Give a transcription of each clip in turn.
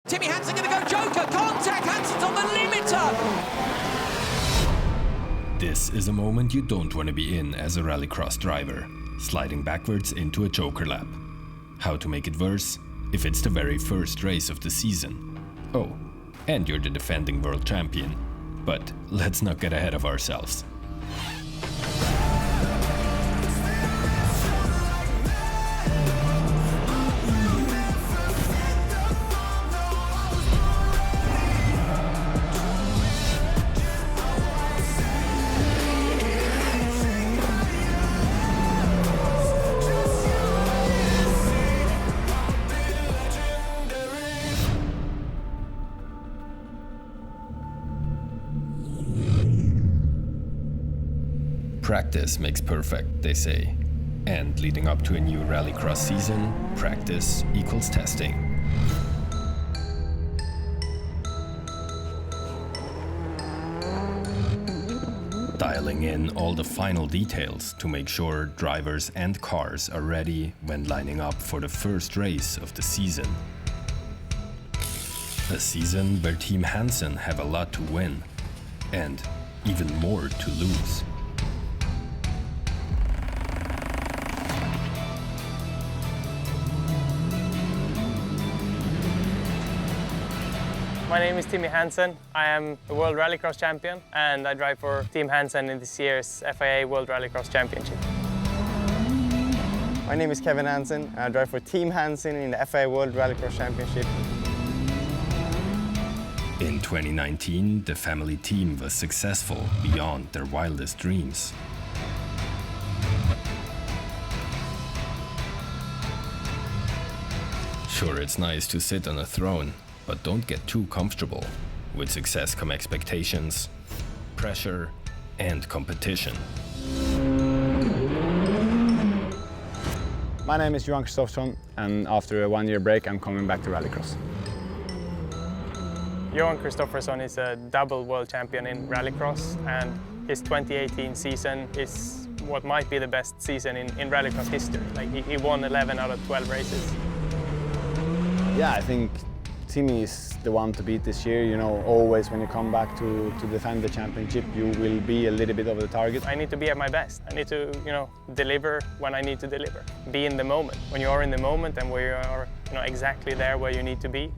Timmy Hansen going to go joker, contact, Hansen's on the limiter! This is a moment you don't want to be in as a rallycross driver, sliding backwards into a joker lap. How to make it worse? If it's the very first race of the season. Oh, and you're the defending world champion. But let's not get ahead of ourselves. Practice makes perfect, they say. And leading up to a new rallycross season, practice equals testing. Dialing in all the final details to make sure drivers and cars are ready when lining up for the first race of the season. A season where Team Hansen have a lot to win, and even more to lose. My name is Timmy Hansen. I am the World Rallycross Champion and I drive for Team Hansen in this year's FIA World Rallycross Championship. My name is Kevin Hansen and I drive for Team Hansen in the FIA World Rallycross Championship. In 2019, the family team was successful beyond their wildest dreams. Sure, it's nice to sit on a throne, but don't get too comfortable. With success come expectations, pressure, and competition. My name is Johan Kristofferson and after a one-year break I'm coming back to Rallycross. Johan Kristofferson is a double world champion in Rallycross and his 2018 season is what might be the best season in Rallycross history. Like he won 11 out of 12 races. Yeah, I think Timmy is the one to beat this year. You know, always when you come back to defend the championship, you will be a little bit of the target. I need to be at my best. I need to, deliver when I need to deliver. Be in the moment. When you are in the moment and where you are, exactly there where you need to be,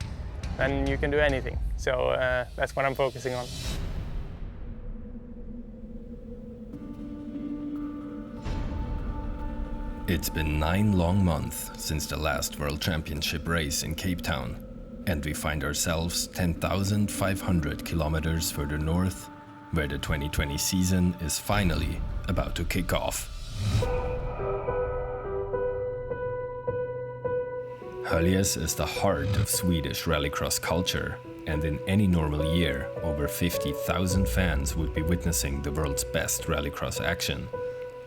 then you can do anything. So that's what I'm focusing on. It's been 9 long months since the last World Championship race in Cape Town, and we find ourselves 10,500 kilometers further north, where the 2020 season is finally about to kick off. Höljes is the heart of Swedish rallycross culture, and in any normal year, over 50,000 fans would be witnessing the world's best rallycross action.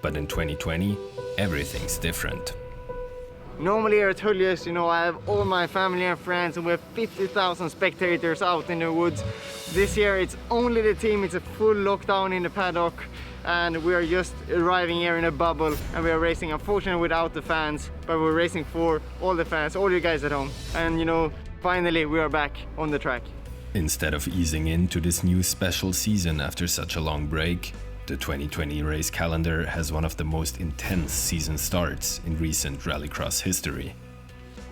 But in 2020, everything's different. Normally here at Höljes, I have all my family and friends and we have 50,000 spectators out in the woods. This year it's only the team, it's a full lockdown in the paddock and we are just arriving here in a bubble and we are racing unfortunately without the fans, but we're racing for all the fans, all you guys at home. And finally we are back on the track. Instead of easing into this new special season after such a long break, the 2020 race calendar has one of the most intense season starts in recent rallycross history.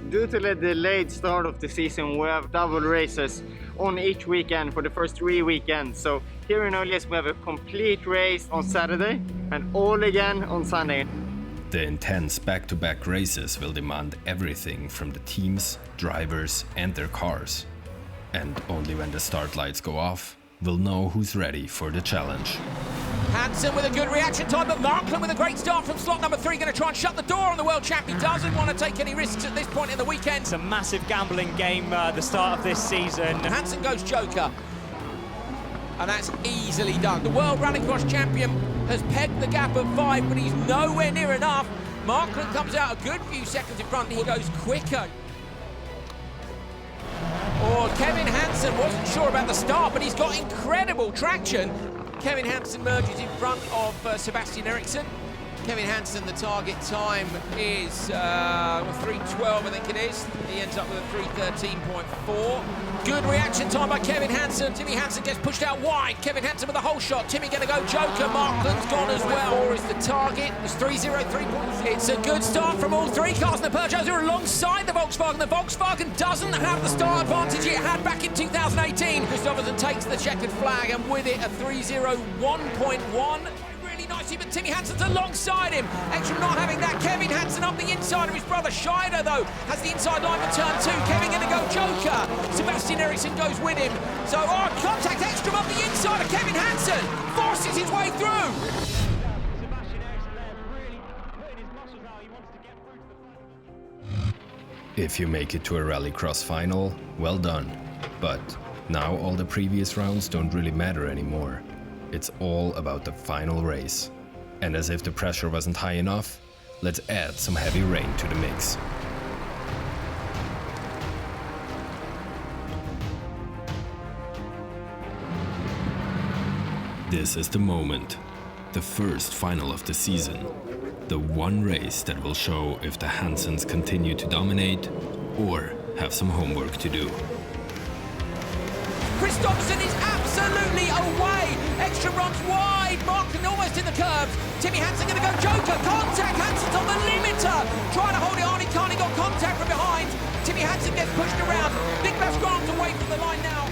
Due to the delayed start of the season, we have double races on each weekend for the first 3 weekends. So here in Höljes we have a complete race on Saturday and all again on Sunday. The intense back-to-back races will demand everything from the teams, drivers and their cars. And only when the start lights go off, we'll know who's ready for the challenge. Hansen with a good reaction time, but Markland with a great start from slot number 3, going to try and shut the door on the world champion. Doesn't want to take any risks at this point in the weekend. It's a massive gambling game, the start of this season. Hansen goes joker, and that's easily done. The World Rallycross Champion has pegged the gap at 5, but he's nowhere near enough. Markland comes out a good few seconds in front, he goes quicker. Kevin Hansen wasn't sure about the start, but he's got incredible traction. Kevin Hansen merges in front of Sebastian Eriksson. Kevin Hansen, the target time is 3:12, I think it is. He ends up with a 3:13.4. Good reaction time by Kevin Hansen. Timmy Hansen gets pushed out wide. Kevin Hansen with a whole shot. Timmy gonna go joker. Markland's gone as well. 4 is the target. It's 3:03. It's a good start from all three cars. And the Peugeots are alongside the Volkswagen. The Volkswagen doesn't have the start advantage it had back in 2018. Kristofferson takes the checkered flag, and with it a 3:01.1. Nicely, but Timmy Hansen's alongside him. Extra not having that. Kevin Hansen up the inside of his brother. Scheider, though, has the inside line for turn 2. Kevin going to go joker. Sebastian Eriksson goes with him. So, contact Ekstrom up the inside of Kevin Hansen. Forces his way through. Sebastian Eriksson there really putting his muscles out. He wants to get through to the final. If you make it to a rallycross final, well done. But now all the previous rounds don't really matter anymore. It's all about the final race. And as if the pressure wasn't high enough, let's add some heavy rain to the mix. This is the moment, the first final of the season. The one race that will show if the Hansens continue to dominate or have some homework to do. Kristofferson is absolutely away. Extra runs wide. Markland almost in the curves. Timmy Hansen going to go joker. Contact. Hansen's on the limiter. Trying to hold it on. He can't. He got contact from behind. Timmy Hansen gets pushed around. Big Pastrana's away from the line now.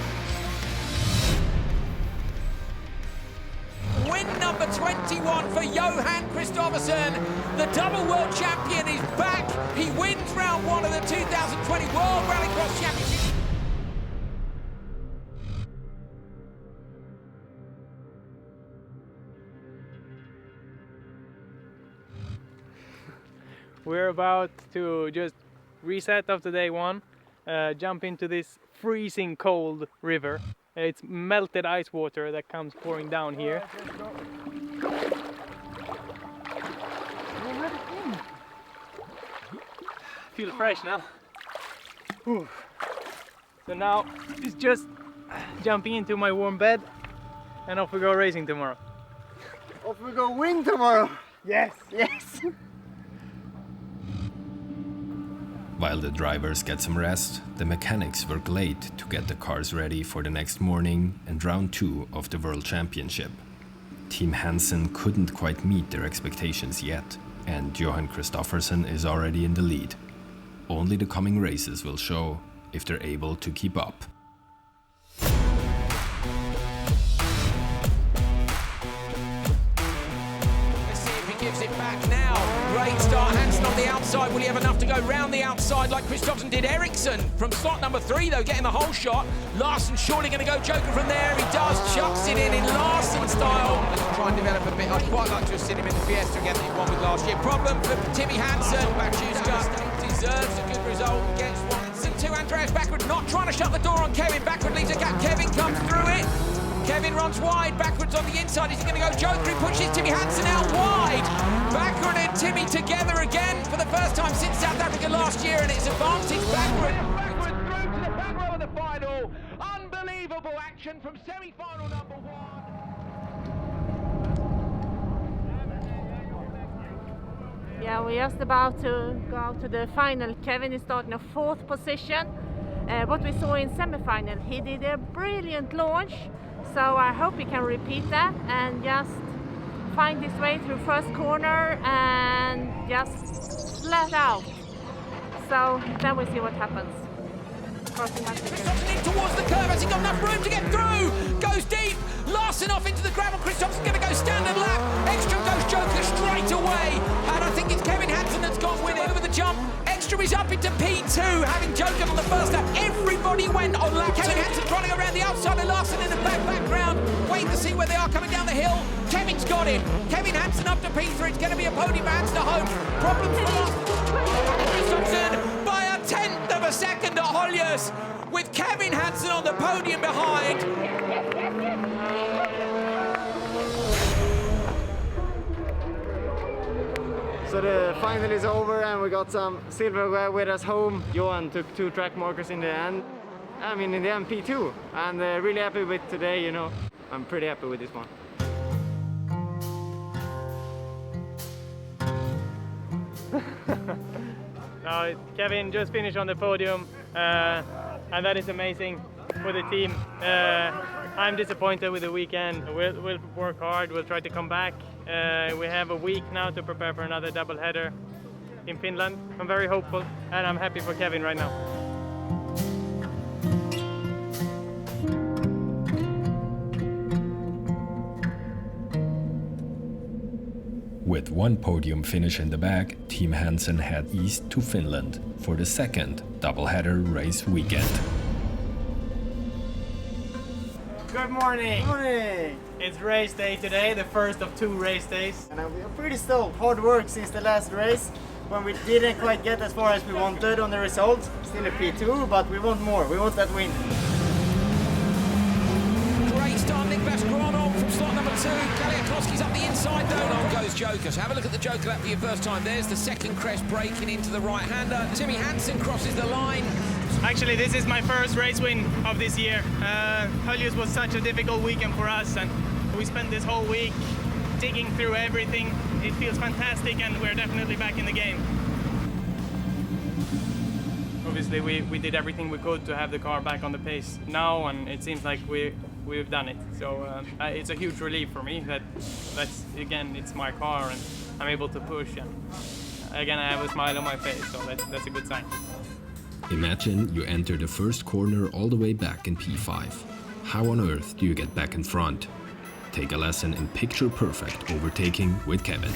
Win number 21 for Johan Kristofferson. The double world champion is back. He wins round 1 of the 2020 World Rallycross Championship. We're about to just reset after day 1, jump into this freezing cold river. It's melted ice water that comes pouring down here. Feel fresh now. Whew. So now it's just jumping into my warm bed and off we go racing tomorrow. Off we go win tomorrow! Yes! Yes! While the drivers get some rest, the mechanics work late to get the cars ready for the next morning and round 2 of the World Championship. Team Hansen couldn't quite meet their expectations yet, and Johan Kristofferson is already in the lead. Only the coming races will show if they're able to keep up. Let's see if he gives it back now. Great start, Hansen on the outside. Will he have enough to go round the outside like Kristofferson did? Eriksson from slot number 3 though, getting the whole shot. Larsen surely going to go joker from there. He does, chucks it in Larsen style. Let's try and develop a bit. I'd quite like to have seen him in the Fiesta again that he won with last year. Problem for Timmy Hansen. Deserves a good result, gets one. And 2, Andreas backward, not trying to shut the door on Kevin. Backward leaves a gap. Kevin comes through it. Kevin runs wide, backwards on the inside. Is he going to go joker? He pushes Timmy Hansen out wide. Backward and Timmy together again for the first time since South Africa last year, and it's advantage backward. Backward through to the back row of the final. Unbelievable action from semi-final number 1. Yeah, we're just about to go out to the final. Kevin is starting a 4th position. What we saw in semi-final, he did a brilliant launch. So I hope he can repeat that and just find his way through first corner and just flat out. So then we'll see what happens. Kristofferson in towards the curve. Has he got enough room to get through? Goes deep. Larsen off into the gravel. Kristofferson's going to go standard lap. Ekstrom goes joker straight away. And I think it's Kevin Hansen that's gone with it over the jump. Ekstrom is up into P2, having joker on the first lap. Everybody went on lap 2. Kevin Hansen's running around the outside of Larsen in the background. Waiting to see where they are coming down the hill. Kevin's got him. Kevin Hansen up to P3. It's going to be a podium for Hansen at home. Problem for Kristofferson by a 1/10 of a second at Höljes, with Kevin Hansen on the podium behind. So the final is over and we got some silverware with us home. Johan took 2 track markers in the end. I mean in the MP2. And really happy with today, you know. I'm pretty happy with this one. Kevin just finished on the podium, and that is amazing for the team. I'm disappointed with the weekend. We'll work hard, we'll try to come back. We have a week now to prepare for another doubleheader in Finland. I'm very hopeful, and I'm happy for Kevin right now. With one podium finish in the bag, Team Hansen head east to Finland for the second doubleheader race weekend. Good morning! Good morning! It's race day today, the first of 2 race days. And I'm pretty stoked. Hard work since the last race, when we didn't quite get as far as we wanted on the results. Still a P2, but we want more. We want that win. Great start, Niklas Gronholm from slot number 2. Kaliakowski's up the inside though. On goes Joker. So have a look at the Joker lap for your first time. There's the second crest breaking into the right-hander. Timmy Hansen crosses the line. Actually, this is my first race win of this year. Höljes was such a difficult weekend for us, and we spent this whole week digging through everything. It feels fantastic, and we're definitely back in the game. Obviously, we did everything we could to have the car back on the pace now, and it seems like we've done it. So it's a huge relief for me that's again, it's my car, and I'm able to push, and again, I have a smile on my face, so that's a good sign. Imagine you enter the first corner all the way back in P5. How on earth do you get back in front? Take a lesson in picture-perfect overtaking with Kevin.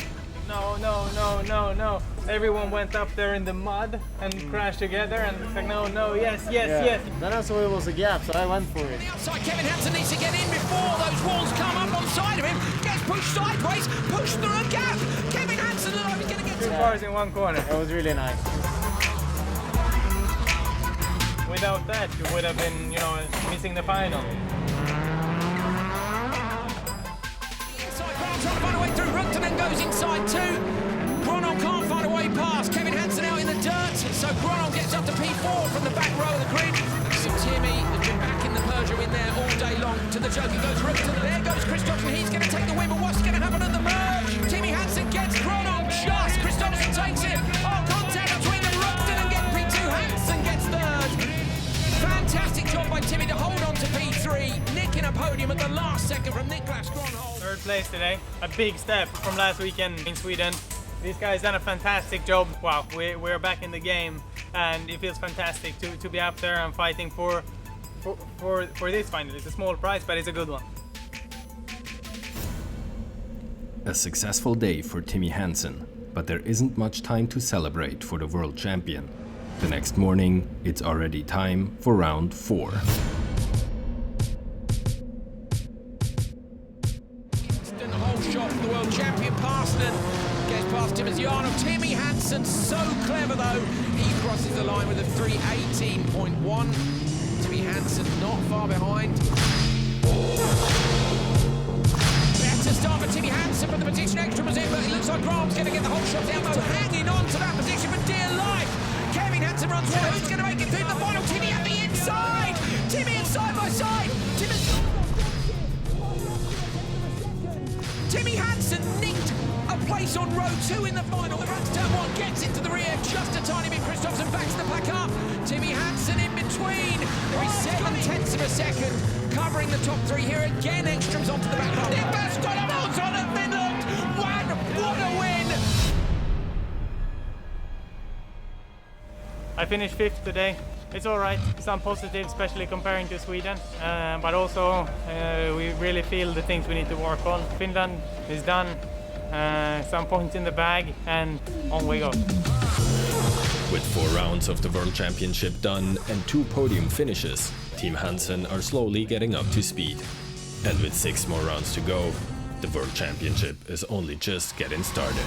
No. Everyone went up there in the mud and crashed together, and it's like, no, yes. Then I saw it was a gap, so I went for it. The outside, Kevin Hansen needs to get in before those walls come up on side of him. Gets pushed sideways, pushed through a gap. Kevin Hansen looked like he's going to get 2 cars in one corner. It was really nice. Without that, you would have been, missing the final. Inside, Gronholm trying to find a way through. Ruktanen goes inside too. Gronholm can't find a way past. Kevin Hansen out in the dirt. So Gronholm gets up to P4 from the back row of the grid. So Timmy has been back in the Peugeot in there all day long. To the joke, it goes Ruktanen. There goes Kristofferson. He's going to take the win, but what's going to happen at the merge? Timmy Hansen gets Gronholm just. Kristofferson takes it. Oh, contact between them. Ruktanen gets P2. Hansen gets third. Fantastic job by Timmy to hold on to P3, nicking a podium at the last second from Niklas Gronholm. 3rd place today, a big step from last weekend in Sweden. These guys done a fantastic job. Wow, we're back in the game, and it feels fantastic to be up there and fighting for this final. It's a small prize, but it's a good one. A successful day for Timmy Hansen, but there isn't much time to celebrate for the world champion. The next morning, it's already time for round 4. Instant whole shot from the world champion Pastrana. Gets past Timmy. Timmy Hansen, so clever though. He crosses the line with a 3:18.1. Timmy Hansen not far behind. Better start for Timmy Hansen, but the position extra was in, but it looks like Gronholm's going to get the whole shot down though, hanging on to that position for dear life. Kevin Hansen runs well. Who's going to make it through the final? Timmy at the inside. Timmy in side by side. Timmy Hansen nicked a place on row 2 in the final. The front turn 1 gets into the rear just a tiny bit. Kristofferson backs the pack up. Timmy Hansen in between. There is 7/10 of a second covering the top 3 here. Again, Ekstrom's onto the back. Niklas Gronholm's on at Finland. What a win! I finished 5th today. It's all right. Some positives, especially comparing to Sweden. But also, we really feel the things we need to work on. Finland is done. Some points in the bag, and on we go. With 4 rounds of the World Championship done and 2 podium finishes, Team Hansen are slowly getting up to speed. And with 6 more rounds to go, the World Championship is only just getting started.